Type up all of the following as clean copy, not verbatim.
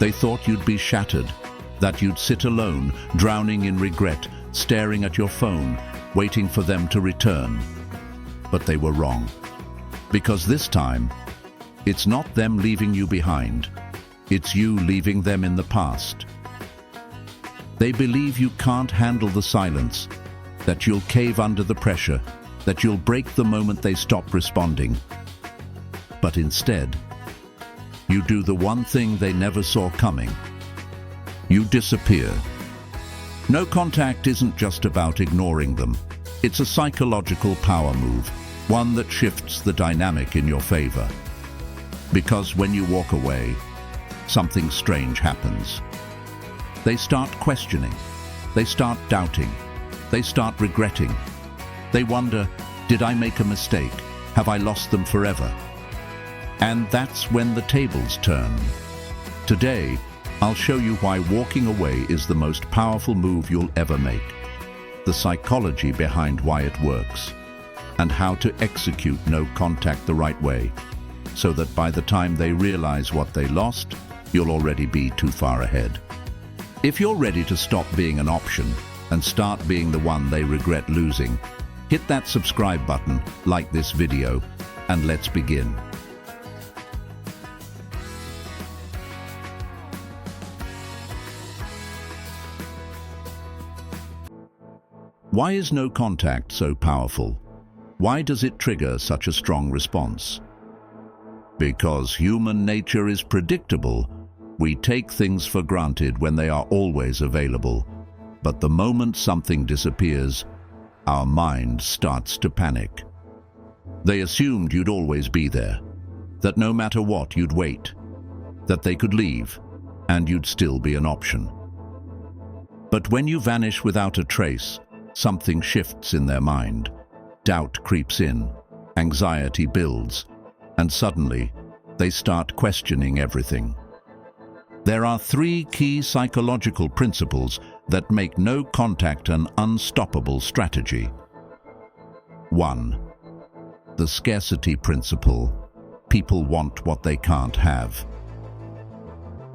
They thought you'd be shattered, that you'd sit alone, drowning in regret, staring at your phone, waiting for them to return. But they were wrong. Because this time, it's not them leaving you behind. It's you leaving them in the past. They believe you can't handle the silence, that you'll cave under the pressure, that you'll break the moment they stop responding. But instead, you do the one thing they never saw coming. You disappear. No contact isn't just about ignoring them. It's a psychological power move, one that shifts the dynamic in your favor. Because when you walk away, something strange happens. They start questioning. They start doubting. They start regretting. They wonder, did I make a mistake? Have I lost them forever? And that's when the tables turn. Today, I'll show you why walking away is the most powerful move you'll ever make, the psychology behind why it works, and how to execute no contact the right way, so that by the time they realize what they lost, you'll already be too far ahead. If you're ready to stop being an option and start being the one they regret losing, hit that subscribe button, like this video, and let's begin. Why is no contact so powerful? Why does it trigger such a strong response? Because human nature is predictable. We take things for granted when they are always available. But the moment something disappears, our mind starts to panic. They assumed you'd always be there, that no matter what you'd wait, that they could leave, and you'd still be an option. But when you vanish without a trace, something shifts in their mind. Doubt creeps in, anxiety builds, and suddenly they start questioning everything. There are 3 key psychological principles that make no contact an unstoppable strategy. 1. The scarcity principle. People want what they can't have.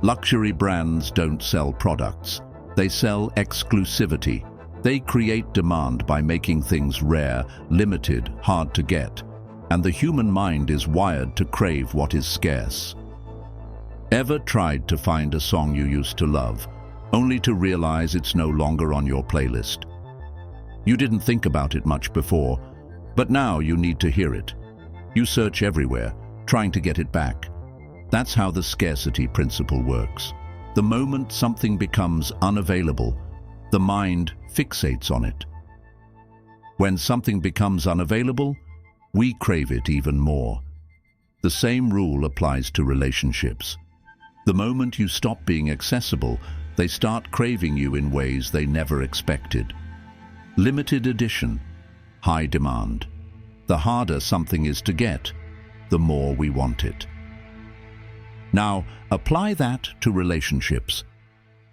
Luxury brands don't sell products. They sell exclusivity. They create demand by making things rare, limited, hard to get, and the human mind is wired to crave what is scarce. Ever tried to find a song you used to love, only to realize it's no longer on your playlist? You didn't think about it much before, but now you need to hear it. You search everywhere, trying to get it back. That's how the scarcity principle works. The moment something becomes unavailable, the mind fixates on it. When something becomes unavailable, we crave it even more. The same rule applies to relationships. The moment you stop being accessible, they start craving you in ways they never expected. Limited edition, high demand. The harder something is to get, the more we want it. Now, apply that to relationships.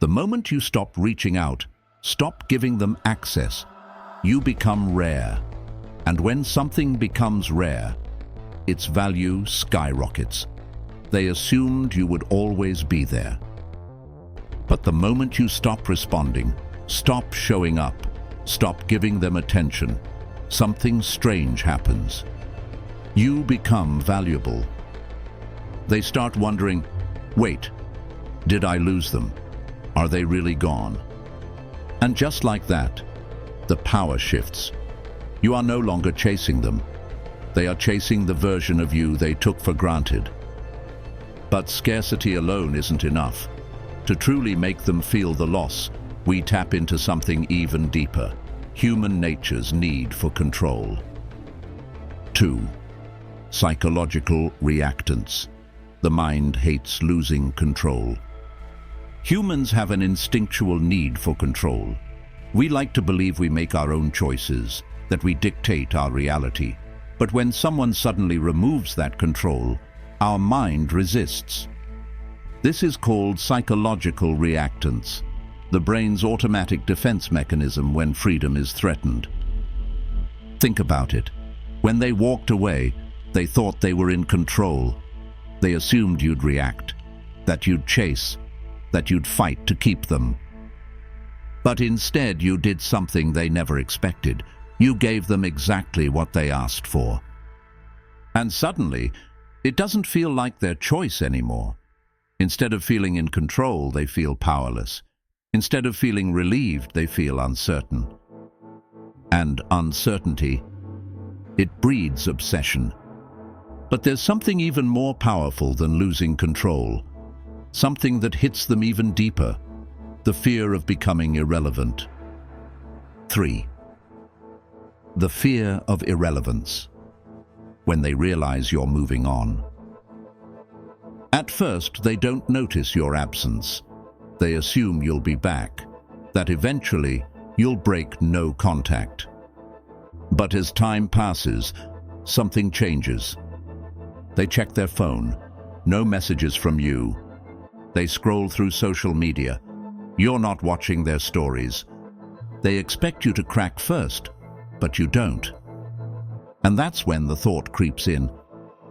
The moment you stop reaching out, stop giving them access, you become rare. And when something becomes rare, its value skyrockets. They assumed you would always be there. But the moment you stop responding, stop showing up, stop giving them attention, something strange happens. You become valuable. They start wondering, wait, did I lose them? Are they really gone? And just like that, the power shifts. You are no longer chasing them. They are chasing the version of you they took for granted. But scarcity alone isn't enough. To truly make them feel the loss, we tap into something even deeper: human nature's need for control. 2. Psychological reactance. The mind hates losing control. Humans have an instinctual need for control. We like to believe we make our own choices, that we dictate our reality. But when someone suddenly removes that control, our mind resists. This is called psychological reactance, the brain's automatic defense mechanism when freedom is threatened. Think about it. When they walked away, they thought they were in control. They assumed you'd react, that you'd chase, that you'd fight to keep them. But instead you did something they never expected. You gave them exactly what they asked for. And suddenly, it doesn't feel like their choice anymore. Instead of feeling in control, they feel powerless. Instead of feeling relieved, they feel uncertain. And uncertainty, it breeds obsession. But there's something even more powerful than losing control. Something that hits them even deeper. The fear of becoming irrelevant. 3. The fear of irrelevance. When they realize you're moving on. At first, they don't notice your absence. They assume you'll be back, that eventually you'll break no contact. But as time passes, something changes. They check their phone, no messages from you. They scroll through social media. You're not watching their stories. They expect you to crack first, but you don't. And that's when the thought creeps in.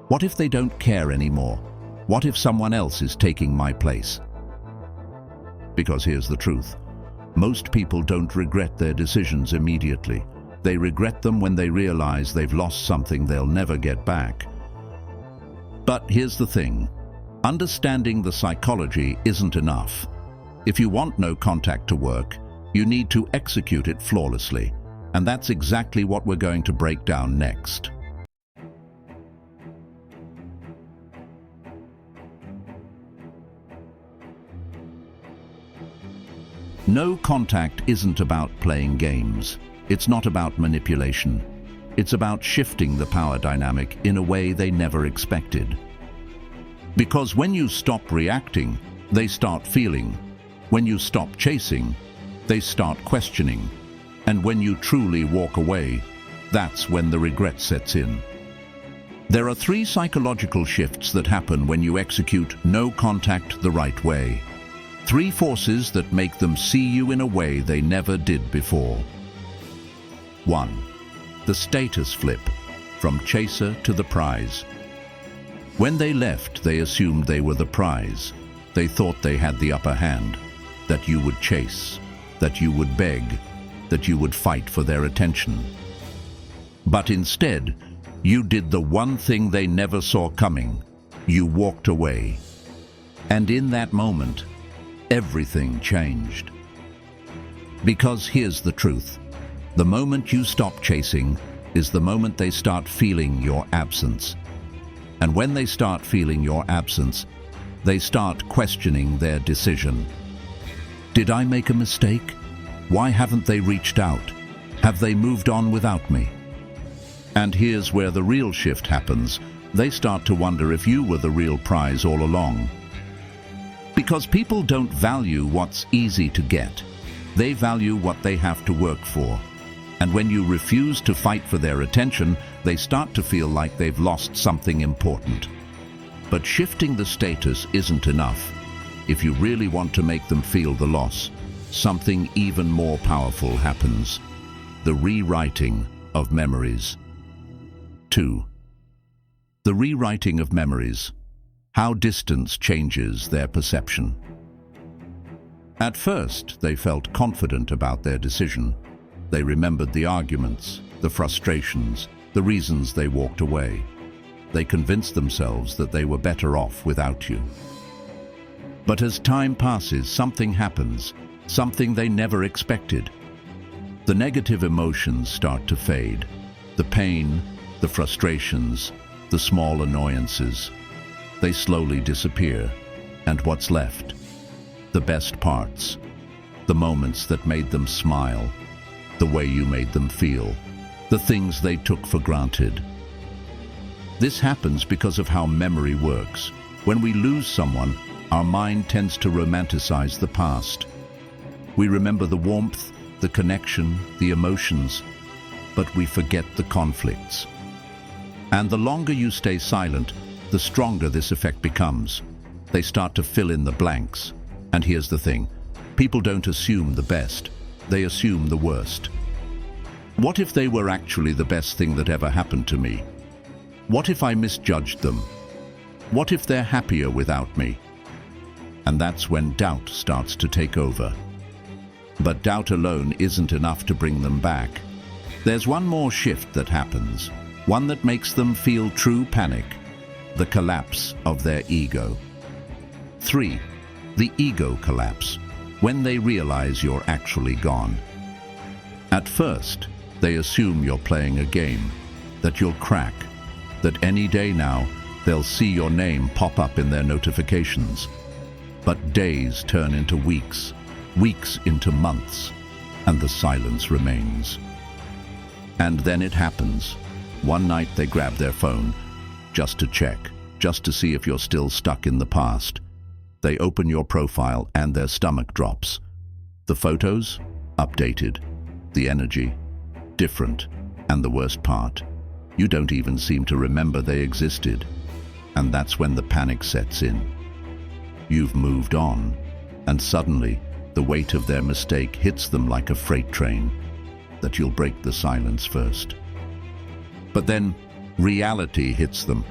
What if they don't care anymore? What if someone else is taking my place? Because here's the truth. Most people don't regret their decisions immediately. They regret them when they realize they've lost something they'll never get back. But here's the thing. Understanding the psychology isn't enough. If you want no contact to work, you need to execute it flawlessly. And that's exactly what we're going to break down next. No contact isn't about playing games. It's not about manipulation. It's about shifting the power dynamic in a way they never expected. Because when you stop reacting, they start feeling. When you stop chasing, they start questioning. And when you truly walk away, that's when the regret sets in. There are 3 psychological shifts that happen when you execute no contact the right way. 3 forces that make them see you in a way they never did before. 1. The status flip, from chaser to the prize. When they left, they assumed they were the prize. They thought they had the upper hand, that you would chase, that you would beg, that you would fight for their attention. But instead, you did the one thing they never saw coming. You walked away. And in that moment, everything changed. Because here's the truth. The moment you stop chasing is the moment they start feeling your absence. And when they start feeling your absence, they start questioning their decision. Did I make a mistake? Why haven't they reached out? Have they moved on without me? And here's where the real shift happens. They start to wonder if you were the real prize all along. Because people don't value what's easy to get. They value what they have to work for. And when you refuse to fight for their attention, they start to feel like they've lost something important. But shifting the status isn't enough. If you really want to make them feel the loss, something even more powerful happens. The rewriting of memories. 2. The rewriting of memories. How distance changes their perception. At first, they felt confident about their decision. They remembered the arguments, the frustrations, the reasons they walked away. They convinced themselves that they were better off without you. But as time passes, something happens, something they never expected. The negative emotions start to fade. The pain, the frustrations, the small annoyances. They slowly disappear. And what's left? The best parts. The moments that made them smile. The way you made them feel. The things they took for granted. This happens because of how memory works. When we lose someone, our mind tends to romanticize the past. We remember the warmth, the connection, the emotions, but we forget the conflicts. And the longer you stay silent, the stronger this effect becomes. They start to fill in the blanks. And here's the thing, people don't assume the best, they assume the worst. What if they were actually the best thing that ever happened to me? What if I misjudged them? What if they're happier without me? And that's when doubt starts to take over. But doubt alone isn't enough to bring them back. There's one more shift that happens, one that makes them feel true panic, the collapse of their ego. 3. The ego collapse, when they realize you're actually gone. At first, they assume you're playing a game, that you'll crack, that any day now they'll see your name pop up in their notifications. But days turn into weeks, weeks into months, and the silence remains. And then it happens. One night they grab their phone, just to check, just to see if you're still stuck in the past. They open your profile and their stomach drops. The photos? Updated. The energy? Different. And the worst part? You don't even seem to remember they existed. And that's when the panic sets in. You've moved on, and suddenly the weight of their mistake hits them like a freight train, that you'll break the silence first. But then reality hits them.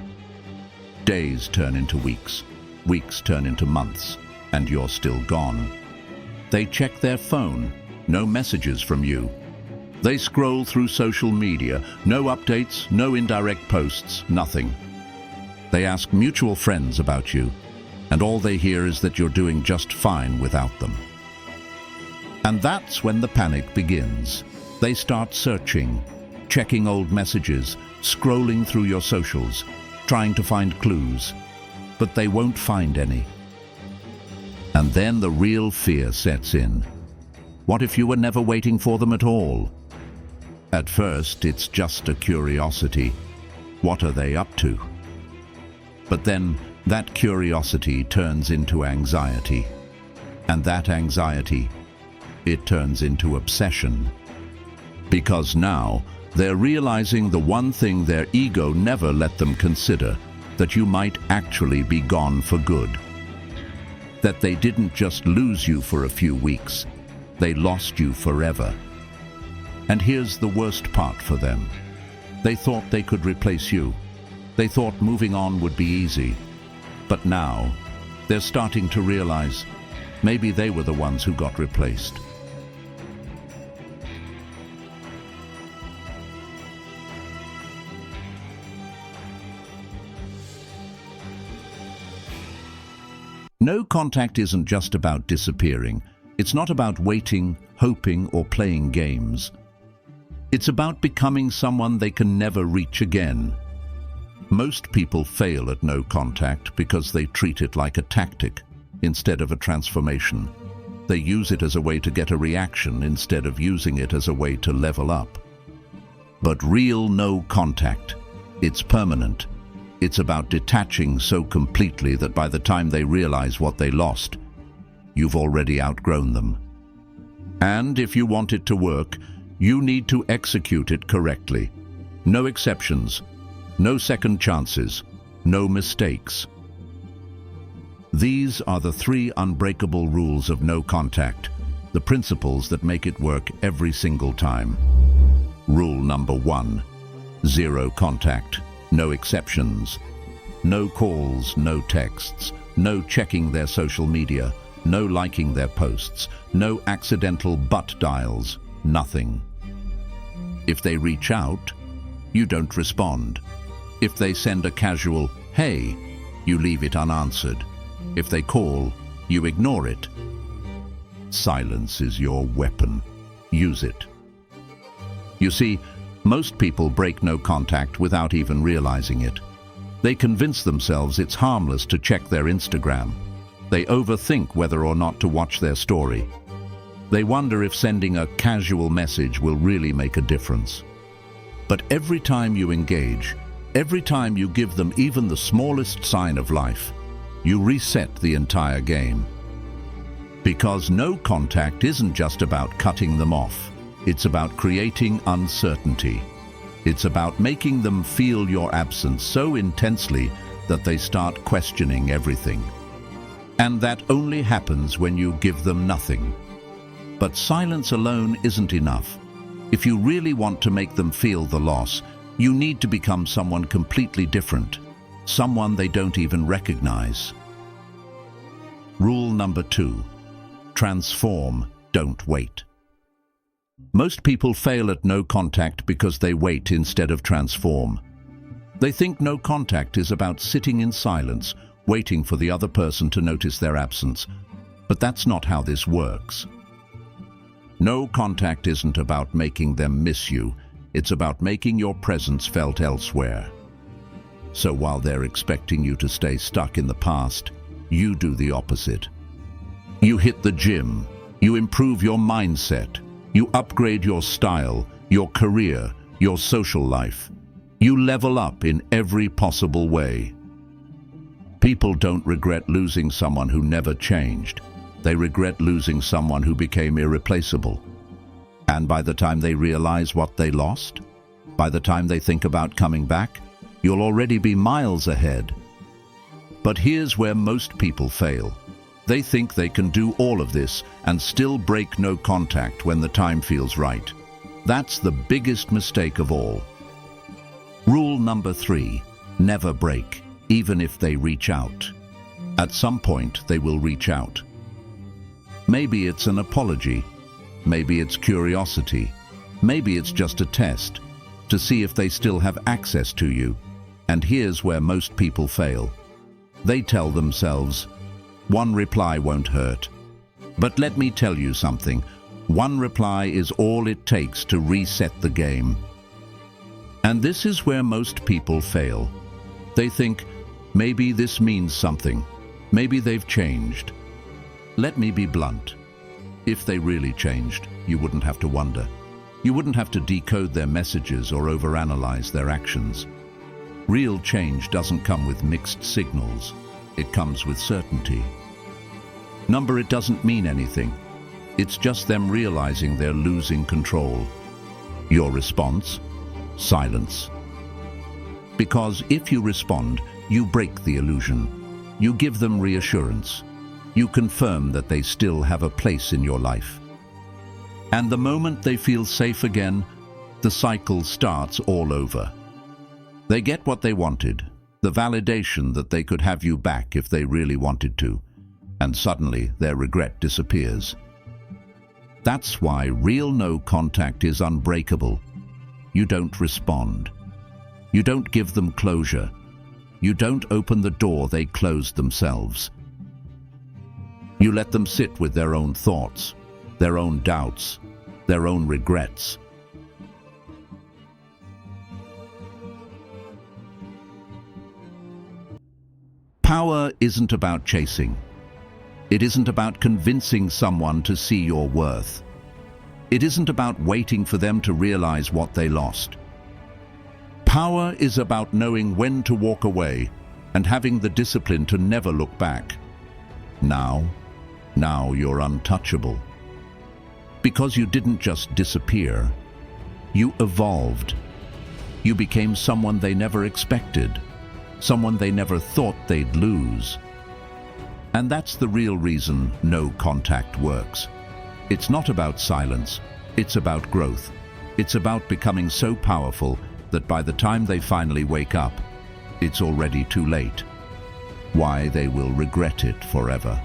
Days turn into weeks, weeks turn into months, and you're still gone. They check their phone, no messages from you. They scroll through social media, no updates, no indirect posts, nothing. They ask mutual friends about you, and all they hear is that you're doing just fine without them. And that's when the panic begins. They start searching, checking old messages, scrolling through your socials, trying to find clues, but they won't find any. And then the real fear sets in. What if you were never waiting for them at all? At first, it's just a curiosity. What are they up to? But then, that curiosity turns into anxiety. And that anxiety, it turns into obsession. Because now, they're realizing the one thing their ego never let them consider, that you might actually be gone for good. That they didn't just lose you for a few weeks, they lost you forever. And here's the worst part for them. They thought they could replace you. They thought moving on would be easy. But now, they're starting to realize maybe they were the ones who got replaced. No contact isn't just about disappearing. It's not about waiting, hoping, or playing games. It's about becoming someone they can never reach again. Most people fail at no contact because they treat it like a tactic instead of a transformation. They use it as a way to get a reaction instead of using it as a way to level up. But real no contact, it's permanent. It's about detaching so completely that by the time they realize what they lost, you've already outgrown them. And if you want it to work, you need to execute it correctly. No exceptions, no second chances, no mistakes. These are the 3 unbreakable rules of no contact, the principles that make it work every single time. Rule number 1, 0 contact, no exceptions. No calls, no texts, no checking their social media, no liking their posts, no accidental butt dials, nothing. If they reach out, you don't respond. If they send a casual, "Hey," you leave it unanswered. If they call, you ignore it. Silence is your weapon. Use it. You see, most people break no contact without even realizing it. They convince themselves it's harmless to check their Instagram. They overthink whether or not to watch their story. They wonder if sending a casual message will really make a difference. But every time you engage, every time you give them even the smallest sign of life, you reset the entire game. Because no contact isn't just about cutting them off. It's about creating uncertainty. It's about making them feel your absence so intensely that they start questioning everything. And that only happens when you give them nothing. But silence alone isn't enough. If you really want to make them feel the loss, you need to become someone completely different, someone they don't even recognize. Rule number 2. Transform, don't wait. Most people fail at no contact because they wait instead of transform. They think no contact is about sitting in silence, waiting for the other person to notice their absence. But that's not how this works. No contact isn't about making them miss you. It's about making your presence felt elsewhere. So while they're expecting you to stay stuck in the past, you do the opposite. You hit the gym. You improve your mindset. You upgrade your style, your career, your social life. You level up in every possible way. People don't regret losing someone who never changed. They regret losing someone who became irreplaceable. And by the time they realize what they lost, by the time they think about coming back, you'll already be miles ahead. But here's where most people fail. They think they can do all of this and still break no contact when the time feels right. That's the biggest mistake of all. Rule number 3, never break, even if they reach out. At some point, they will reach out. Maybe it's an apology. Maybe it's curiosity. Maybe it's just a test to see if they still have access to you. And here's where most people fail. They tell themselves, one reply won't hurt. But let me tell you something. One reply is all it takes to reset the game. And this is where most people fail. They think, maybe this means something. Maybe they've changed. Let me be blunt. If they really changed, you wouldn't have to wonder. You wouldn't have to decode their messages or overanalyze their actions. Real change doesn't come with mixed signals. It comes with certainty. It doesn't mean anything. It's just them realizing they're losing control. Your response? Silence. Because if you respond, you break the illusion. You give them reassurance. You confirm that they still have a place in your life. And the moment they feel safe again, the cycle starts all over. They get what they wanted, the validation that they could have you back if they really wanted to, and suddenly their regret disappears. That's why real no contact is unbreakable. You don't respond. You don't give them closure. You don't open the door they closed themselves. You let them sit with their own thoughts, their own doubts, their own regrets. Power isn't about chasing. It isn't about convincing someone to see your worth. It isn't about waiting for them to realize what they lost. Power is about knowing when to walk away and having the discipline to never look back. Now you're untouchable. Because you didn't just disappear, you evolved. You became someone they never expected, someone they never thought they'd lose. And that's the real reason no contact works. It's not about silence, it's about growth. It's about becoming so powerful that by the time they finally wake up, it's already too late. Why they will regret it forever.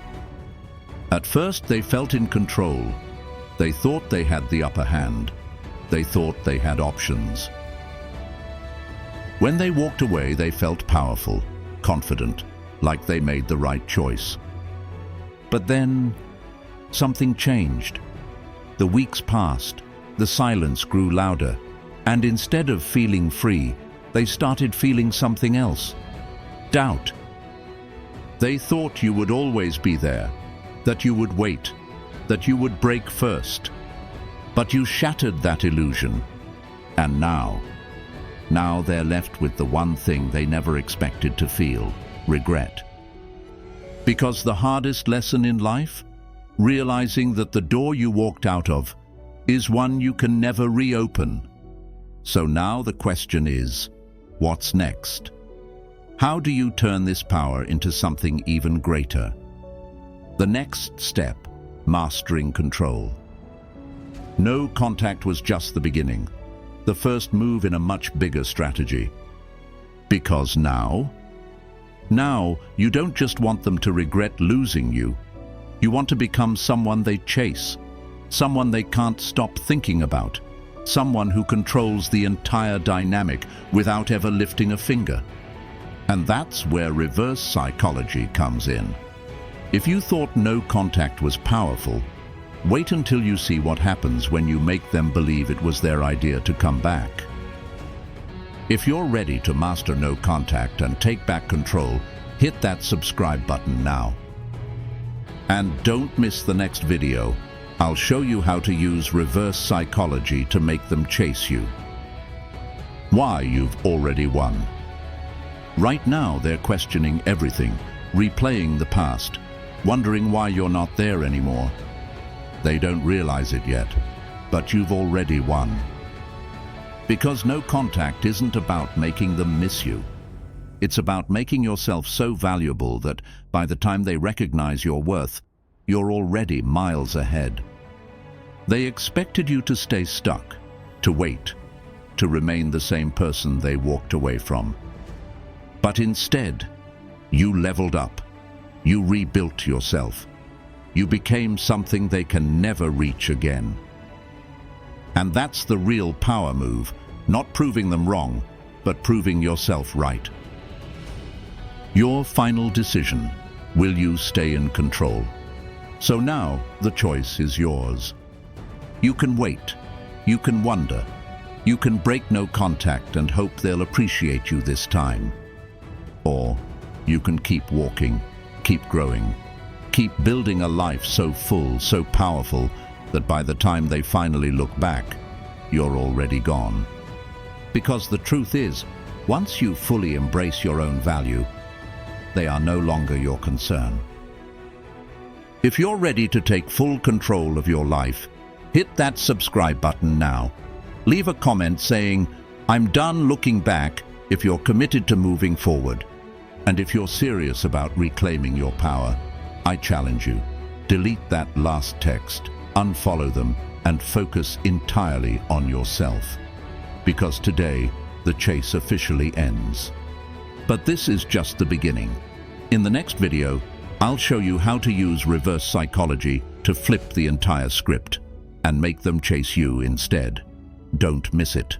At first they felt in control. They thought they had the upper hand. They thought they had options. When they walked away, they felt powerful, confident, like they made the right choice. But then, something changed. The weeks passed, the silence grew louder, and instead of feeling free, they started feeling something else. Doubt. They thought you would always be there, that you would wait, that you would break first. But you shattered that illusion. And now they're left with the one thing they never expected to feel, regret. Because the hardest lesson in life? Realizing that the door you walked out of is one you can never reopen. So now the question is, what's next? How do you turn this power into something even greater? The next step, mastering control. No contact was just the beginning, the first move in a much bigger strategy. Because now you don't just want them to regret losing you, You want to become someone they chase, someone they can't stop thinking about, someone who controls the entire dynamic without ever lifting a finger. And that's where reverse psychology comes in. If you thought no contact was powerful, wait until you see what happens when you make them believe it was their idea to come back. If you're ready to master no contact and take back control, hit that subscribe button now. And don't miss the next video. I'll show you how to use reverse psychology to make them chase you. Why you've already won. Right now they're questioning everything, replaying the past, wondering why you're not there anymore. They don't realize it yet, but you've already won. Because no contact isn't about making them miss you. It's about making yourself so valuable that by the time they recognize your worth, you're already miles ahead. They expected you to stay stuck, to wait, to remain the same person they walked away from. But instead, you leveled up. You rebuilt yourself. You became something they can never reach again. And that's the real power move, not proving them wrong, but proving yourself right. Your final decision, will you stay in control? So now, the choice is yours. You can wait, you can wonder, you can break no contact and hope they'll appreciate you this time. Or you can keep walking, keep growing, keep building a life so full, so powerful, that by the time they finally look back, you're already gone. Because the truth is, once you fully embrace your own value, they are no longer your concern. If you're ready to take full control of your life, hit that subscribe button now. Leave a comment saying, "I'm done looking back," if you're committed to moving forward. And if you're serious about reclaiming your power, I challenge you, delete that last text, unfollow them, and focus entirely on yourself. Because today, the chase officially ends. But this is just the beginning. In the next video, I'll show you how to use reverse psychology to flip the entire script and make them chase you instead. Don't miss it.